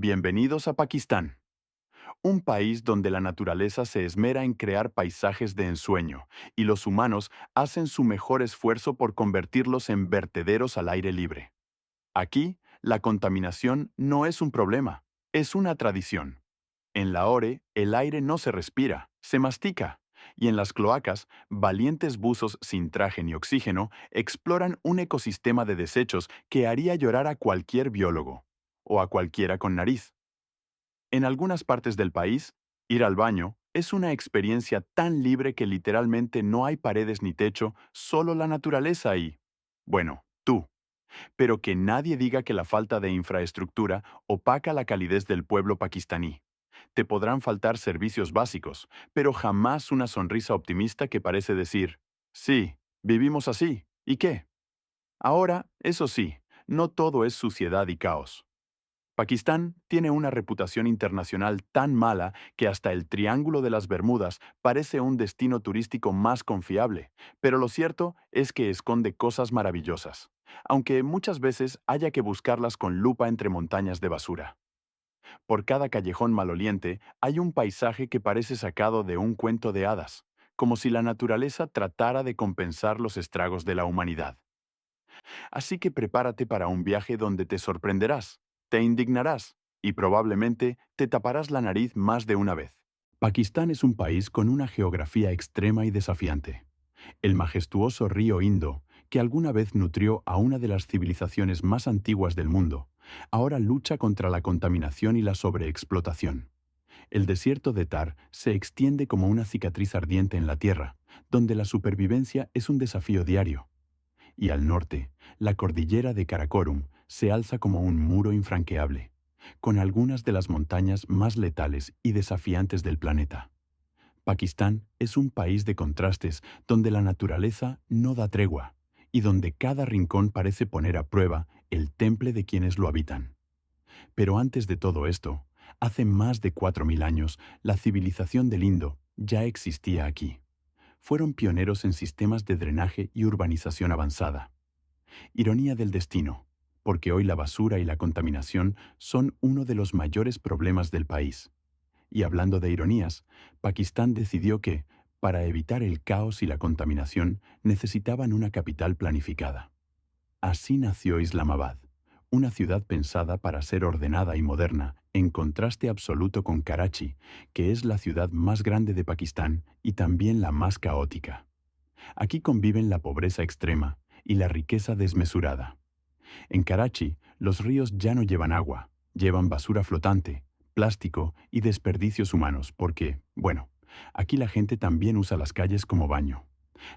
Bienvenidos a Pakistán, un país donde la naturaleza se esmera en crear paisajes de ensueño y los humanos hacen su mejor esfuerzo por convertirlos en vertederos al aire libre. Aquí, la contaminación no es un problema, es una tradición. En Lahore, el aire no se respira, se mastica. Y en las cloacas, valientes buzos sin traje ni oxígeno exploran un ecosistema de desechos que haría llorar a cualquier biólogo, o a cualquiera con nariz. En algunas partes del país, ir al baño es una experiencia tan libre que literalmente no hay paredes ni techo, solo la naturaleza y, bueno, tú. Pero que nadie diga que la falta de infraestructura opaca la calidez del pueblo pakistaní. Te podrán faltar servicios básicos, pero jamás una sonrisa optimista que parece decir, sí, vivimos así, ¿y qué? Ahora, eso sí, no todo es suciedad y caos. Pakistán tiene una reputación internacional tan mala que hasta el Triángulo de las Bermudas parece un destino turístico más confiable, pero lo cierto es que esconde cosas maravillosas, aunque muchas veces haya que buscarlas con lupa entre montañas de basura. Por cada callejón maloliente hay un paisaje que parece sacado de un cuento de hadas, como si la naturaleza tratara de compensar los estragos de la humanidad. Así que prepárate para un viaje donde te sorprenderás, te indignarás y probablemente te taparás la nariz más de una vez. Pakistán es un país con una geografía extrema y desafiante. El majestuoso río Indo, que alguna vez nutrió a una de las civilizaciones más antiguas del mundo, ahora lucha contra la contaminación y la sobreexplotación. El desierto de Thar se extiende como una cicatriz ardiente en la tierra, donde la supervivencia es un desafío diario. Y al norte, la cordillera de Karakorum se alza como un muro infranqueable, con algunas de las montañas más letales y desafiantes del planeta. Pakistán es un país de contrastes donde la naturaleza no da tregua y donde cada rincón parece poner a prueba el temple de quienes lo habitan. Pero antes de todo esto, hace más de 4.000 años, la civilización del Indo ya existía aquí. Fueron pioneros en sistemas de drenaje y urbanización avanzada. Ironía del destino, porque hoy la basura y la contaminación son uno de los mayores problemas del país. Y hablando de ironías, Pakistán decidió que, para evitar el caos y la contaminación, necesitaban una capital planificada. Así nació Islamabad, una ciudad pensada para ser ordenada y moderna, en contraste absoluto con Karachi, que es la ciudad más grande de Pakistán y también la más caótica. Aquí conviven la pobreza extrema y la riqueza desmesurada. En Karachi, los ríos ya no llevan agua, llevan basura flotante, plástico y desperdicios humanos porque, bueno, aquí la gente también usa las calles como baño.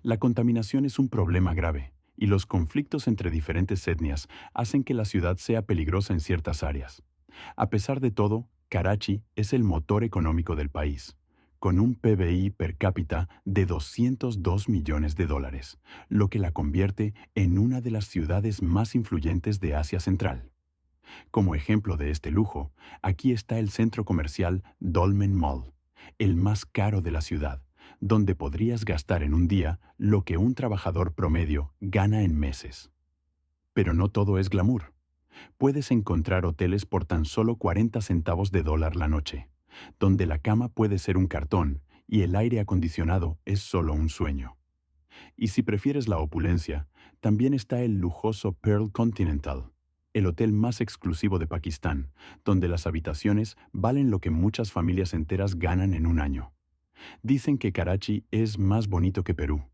La contaminación es un problema grave y los conflictos entre diferentes etnias hacen que la ciudad sea peligrosa en ciertas áreas. A pesar de todo, Karachi es el motor económico del país, con un PBI per cápita de $202 millones, lo que la convierte en una de las ciudades más influyentes de Asia Central. Como ejemplo de este lujo, aquí está el centro comercial Dolmen Mall, el más caro de la ciudad, donde podrías gastar en un día lo que un trabajador promedio gana en meses. Pero no todo es glamour. Puedes encontrar hoteles por tan solo 40 centavos de dólar la noche, donde la cama puede ser un cartón y el aire acondicionado es solo un sueño. Y si prefieres la opulencia, también está el lujoso Pearl Continental, el hotel más exclusivo de Pakistán, donde las habitaciones valen lo que muchas familias enteras ganan en un año. Dicen que Karachi es más bonito que Perú.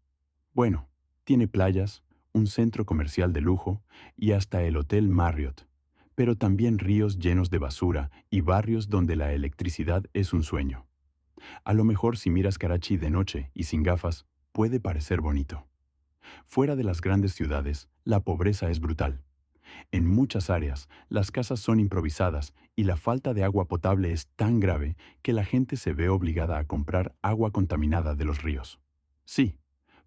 Bueno, tiene playas, un centro comercial de lujo y hasta el Hotel Marriott, pero también ríos llenos de basura y barrios donde la electricidad es un sueño. A lo mejor si miras Karachi de noche y sin gafas, puede parecer bonito. Fuera de las grandes ciudades, la pobreza es brutal. En muchas áreas, las casas son improvisadas y la falta de agua potable es tan grave que la gente se ve obligada a comprar agua contaminada de los ríos. Sí,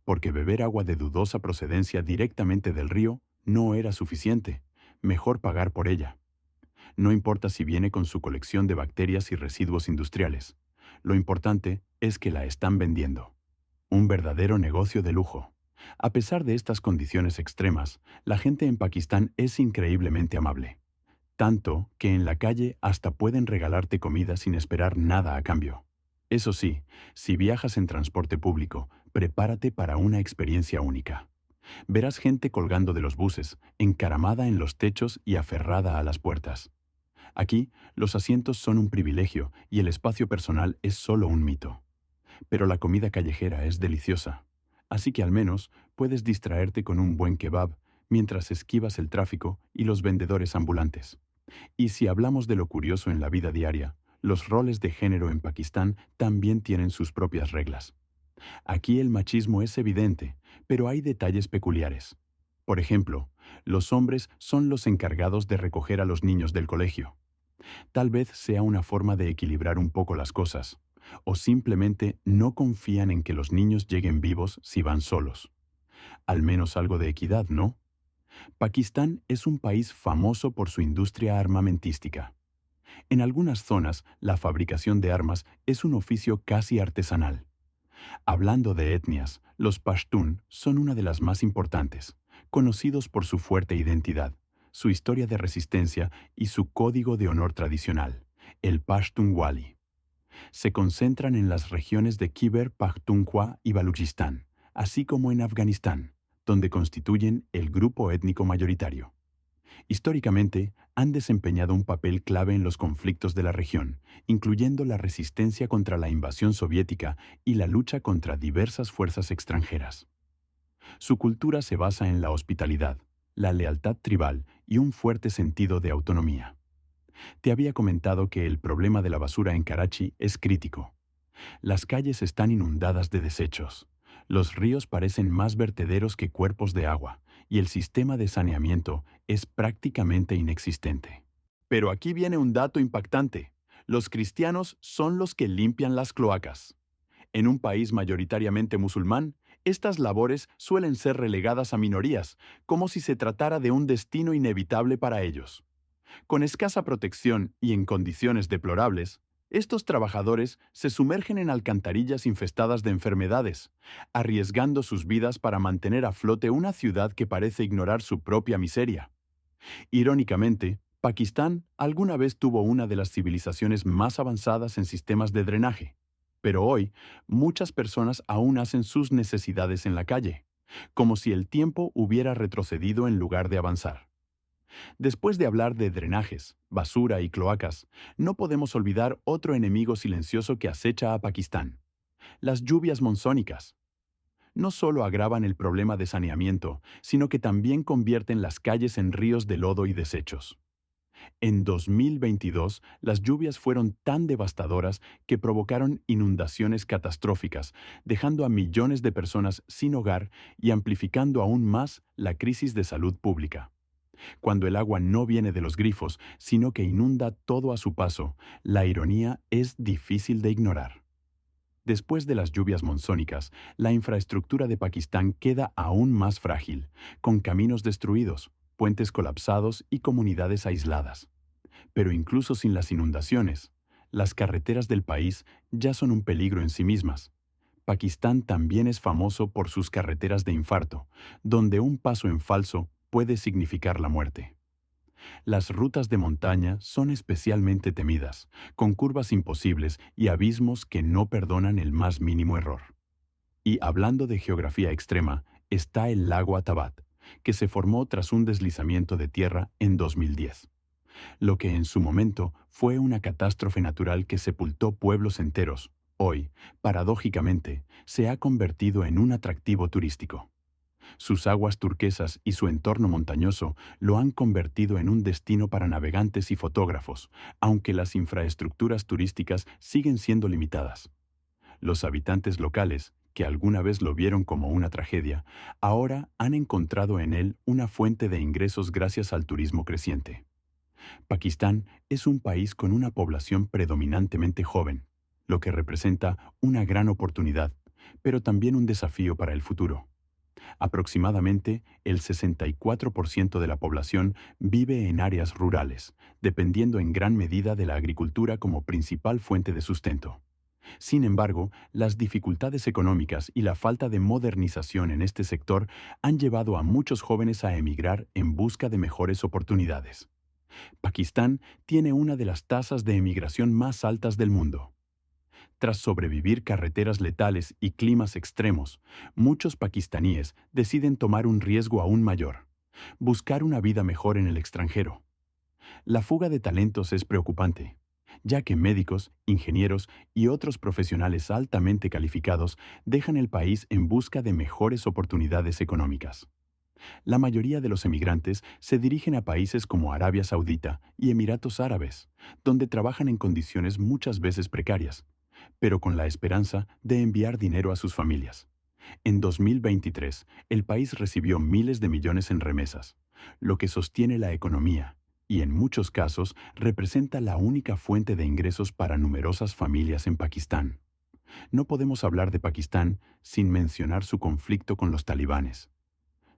porque beber agua de dudosa procedencia directamente del río no era suficiente. Mejor pagar por ella. No importa si viene con su colección de bacterias y residuos industriales. Lo importante es que la están vendiendo. Un verdadero negocio de lujo. A pesar de estas condiciones extremas, la gente en Pakistán es increíblemente amable. tanto que en la calle hasta pueden regalarte comida sin esperar nada a cambio. Eso sí, si viajas en transporte público, prepárate para una experiencia única. Verás gente colgando de los buses, encaramada en los techos y aferrada a las puertas. Aquí, los asientos son un privilegio y el espacio personal es solo un mito. Pero la comida callejera es deliciosa. Así que al menos puedes distraerte con un buen kebab mientras esquivas el tráfico y los vendedores ambulantes. Y si hablamos de lo curioso en la vida diaria, los roles de género en Pakistán también tienen sus propias reglas. Aquí el machismo es evidente, pero hay detalles peculiares. Por ejemplo, los hombres son los encargados de recoger a los niños del colegio. Tal vez sea una forma de equilibrar un poco las cosas, o simplemente no confían en que los niños lleguen vivos si van solos. Al menos algo de equidad, ¿no? Pakistán es un país famoso por su industria armamentística. En algunas zonas, la fabricación de armas es un oficio casi artesanal. Hablando de etnias, los Pashtun son una de las más importantes, conocidos por su fuerte identidad, su historia de resistencia y su código de honor tradicional, el Pashtunwali. Se concentran en las regiones de Khyber Pakhtunkhwa y Baluchistán, así como en Afganistán, donde constituyen el grupo étnico mayoritario. Históricamente, han desempeñado un papel clave en los conflictos de la región, incluyendo la resistencia contra la invasión soviética y la lucha contra diversas fuerzas extranjeras. Su cultura se basa en la hospitalidad, la lealtad tribal y un fuerte sentido de autonomía. Te había comentado que el problema de la basura en Karachi es crítico. Las calles están inundadas de desechos. Los ríos parecen más vertederos que cuerpos de agua, y el sistema de saneamiento es prácticamente inexistente. Pero aquí viene un dato impactante. Los cristianos son los que limpian las cloacas. En un país mayoritariamente musulmán, estas labores suelen ser relegadas a minorías, como si se tratara de un destino inevitable para ellos. Con escasa protección y en condiciones deplorables, estos trabajadores se sumergen en alcantarillas infestadas de enfermedades, arriesgando sus vidas para mantener a flote una ciudad que parece ignorar su propia miseria. Irónicamente, Pakistán alguna vez tuvo una de las civilizaciones más avanzadas en sistemas de drenaje, pero hoy muchas personas aún hacen sus necesidades en la calle, como si el tiempo hubiera retrocedido en lugar de avanzar. Después de hablar de drenajes, basura y cloacas, no podemos olvidar otro enemigo silencioso que acecha a Pakistán: las lluvias monzónicas. No solo agravan el problema de saneamiento, sino que también convierten las calles en ríos de lodo y desechos. En 2022, las lluvias fueron tan devastadoras que provocaron inundaciones catastróficas, dejando a millones de personas sin hogar y amplificando aún más la crisis de salud pública. Cuando el agua no viene de los grifos, sino que inunda todo a su paso, la ironía es difícil de ignorar. Después de las lluvias monzónicas, la infraestructura de Pakistán queda aún más frágil, con caminos destruidos, puentes colapsados y comunidades aisladas. Pero incluso sin las inundaciones, las carreteras del país ya son un peligro en sí mismas. Pakistán también es famoso por sus carreteras de infarto, donde un paso en falso puede significar la muerte. Las rutas de montaña son especialmente temidas, con curvas imposibles y abismos que no perdonan el más mínimo error. Y hablando de geografía extrema, está el lago Atabat, que se formó tras un deslizamiento de tierra en 2010. Lo que en su momento fue una catástrofe natural que sepultó pueblos enteros, hoy, paradójicamente, se ha convertido en un atractivo turístico. Sus aguas turquesas y su entorno montañoso lo han convertido en un destino para navegantes y fotógrafos, aunque las infraestructuras turísticas siguen siendo limitadas. Los habitantes locales, que alguna vez lo vieron como una tragedia, ahora han encontrado en él una fuente de ingresos gracias al turismo creciente. Pakistán es un país con una población predominantemente joven, lo que representa una gran oportunidad, pero también un desafío para el futuro. Aproximadamente el 64% de la población vive en áreas rurales, dependiendo en gran medida de la agricultura como principal fuente de sustento. Sin embargo, las dificultades económicas y la falta de modernización en este sector han llevado a muchos jóvenes a emigrar en busca de mejores oportunidades. Pakistán tiene una de las tasas de emigración más altas del mundo. Tras sobrevivir carreteras letales y climas extremos, muchos pakistaníes deciden tomar un riesgo aún mayor: buscar una vida mejor en el extranjero. La fuga de talentos es preocupante, ya que médicos, ingenieros y otros profesionales altamente calificados dejan el país en busca de mejores oportunidades económicas. La mayoría de los emigrantes se dirigen a países como Arabia Saudita y Emiratos Árabes, donde trabajan en condiciones muchas veces precarias, pero con la esperanza de enviar dinero a sus familias. En 2023, el país recibió miles de millones en remesas, lo que sostiene la economía y en muchos casos representa la única fuente de ingresos para numerosas familias en Pakistán. No podemos hablar de Pakistán sin mencionar su conflicto con los talibanes.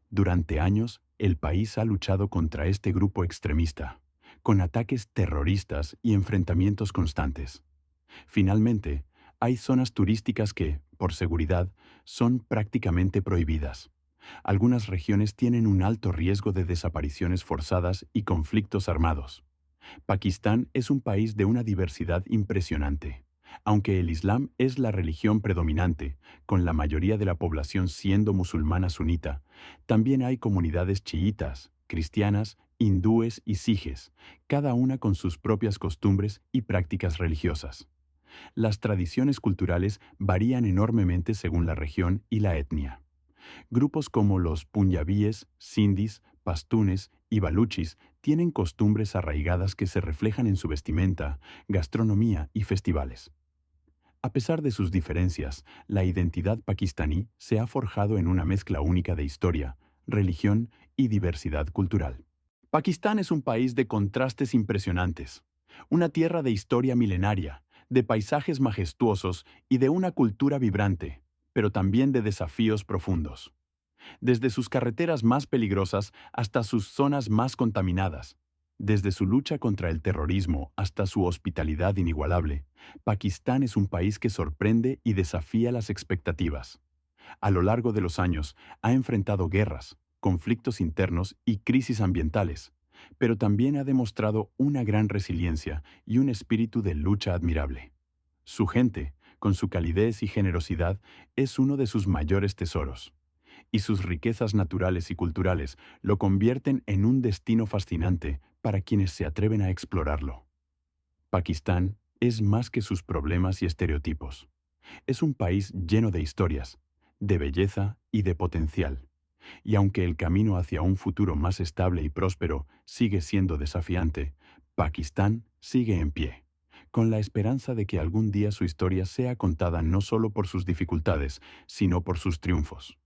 Durante años, el país ha luchado contra este grupo extremista, con ataques terroristas y enfrentamientos constantes. Finalmente, hay zonas turísticas que, por seguridad, son prácticamente prohibidas. Algunas regiones tienen un alto riesgo de desapariciones forzadas y conflictos armados. Pakistán es un país de una diversidad impresionante. Aunque el Islam es la religión predominante, con la mayoría de la población siendo musulmana sunita, también hay comunidades chiitas, cristianas, hindúes y sijes, cada una con sus propias costumbres y prácticas religiosas. Las tradiciones culturales varían enormemente según la región y la etnia. Grupos como los punyabíes, sindhis, pastunes y baluchis tienen costumbres arraigadas que se reflejan en su vestimenta, gastronomía y festivales. A pesar de sus diferencias, la identidad pakistaní se ha forjado en una mezcla única de historia, religión y diversidad cultural. Pakistán es un país de contrastes impresionantes, una tierra de historia milenaria, de paisajes majestuosos y de una cultura vibrante, pero también de desafíos profundos. Desde sus carreteras más peligrosas hasta sus zonas más contaminadas, desde su lucha contra el terrorismo hasta su hospitalidad inigualable, Pakistán es un país que sorprende y desafía las expectativas. A lo largo de los años, ha enfrentado guerras, conflictos internos y crisis ambientales, pero también ha demostrado una gran resiliencia y un espíritu de lucha admirable. Su gente, con su calidez y generosidad, es uno de sus mayores tesoros, y sus riquezas naturales y culturales lo convierten en un destino fascinante para quienes se atreven a explorarlo. Pakistán es más que sus problemas y estereotipos. Es un país lleno de historias, de belleza y de potencial. Y aunque el camino hacia un futuro más estable y próspero sigue siendo desafiante, Pakistán sigue en pie, con la esperanza de que algún día su historia sea contada no solo por sus dificultades, sino por sus triunfos.